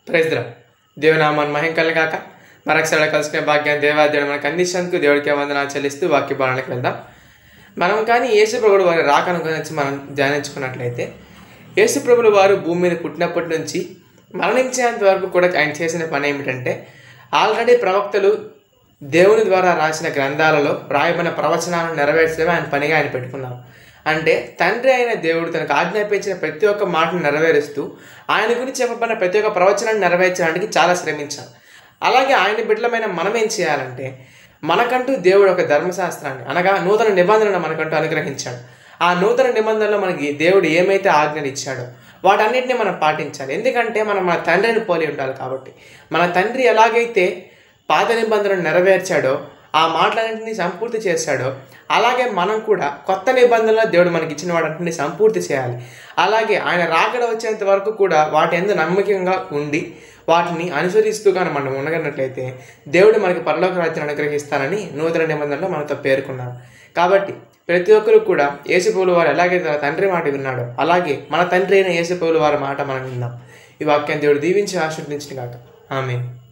Praise the lord. దేవుని నామాన్ని మహిమ కలుగాక. మరొకసారి కలుసుకునే భాగ్యాన్ని దేవాదేవుడు మనకు అందించినందుకు దేవుడికి వందనాలు చెల్లిస్తూ వాక్య భావనకి వెళ్దాం. మనం కానీ యేసు ప్రభువుల వారి రాకను గురించి మనం ధ్యానించుకున్నట్లయితే, యేసు ప్రభువుల వారు భూమి మీద పుట్టినప్పటి నుంచి మరణించేంత వరకు కూడా ఆయన చేసిన పని ఏమిటంటే, ఆల్రెడీ ప్రవక్తలు దేవుని ద్వారా రాసిన గ్రంథాలలో రాయబడిన ప్రవచనాలను నెరవేర్చడమే ఆయన పనిగా ఆయన పెట్టుకున్నారు. అంటే తండ్రి అయిన దేవుడు తనకు ఆజ్ఞాపించిన ప్రతి ఒక్క మాటను నెరవేరుస్తూ ఆయన గురించి చెప్పబడిన ప్రతి ఒక్క ప్రవచనాన్ని నెరవేర్చడానికి చాలా శ్రమించాలి. అలాగే ఆయన బిడ్డలమైన మనం ఏం చేయాలంటే, మనకంటూ దేవుడు ఒక ధర్మశాస్త్రాన్ని అనగా నూతన నిబంధనను మనకంటూ అనుగ్రహించాడు. ఆ నూతన నిబంధనలో మనకి దేవుడు ఏమైతే ఆజ్ఞలు ఇచ్చాడో వాటన్నిటిని మనం పాటించాలి. ఎందుకంటే మనం మన తండ్రిని పోలి ఉండాలి కాబట్టి. మన తండ్రి ఎలాగైతే పాత నిబంధనను నెరవేర్చాడో, ఆ మాటలన్నింటినీ సంపూర్తి చేశాడో, అలాగే మనం కూడా కొత్త నిబంధనలో దేవుడు మనకి ఇచ్చిన వాటన్నింటినీ సంపూర్తి చేయాలి. అలాగే ఆయన రాకడ వచ్చేంత వరకు కూడా వాటి ఎందు నమ్మకంగా ఉండి వాటిని అనుసరిస్తూ కానీ మనం ఉండగలిగినట్లయితే దేవుడు మనకి పరలోక రాజ్యాన్ని అనుగ్రహిస్తానని నూతన నిబంధనలో మనతో పేర్కొన్నారు. కాబట్టి ప్రతి ఒక్కరు కూడా యేసు ప్రభువుల వారు ఎలాగైతే తన తండ్రి మాట విన్నాడో, అలాగే మన తండ్రి అయిన యేసు ప్రభువుల వారి మాట మనం విందాం. ఈ వాక్యాన్ని దేవుడు దీవించి ఆశీర్వదించును గాక. ఆమేన్.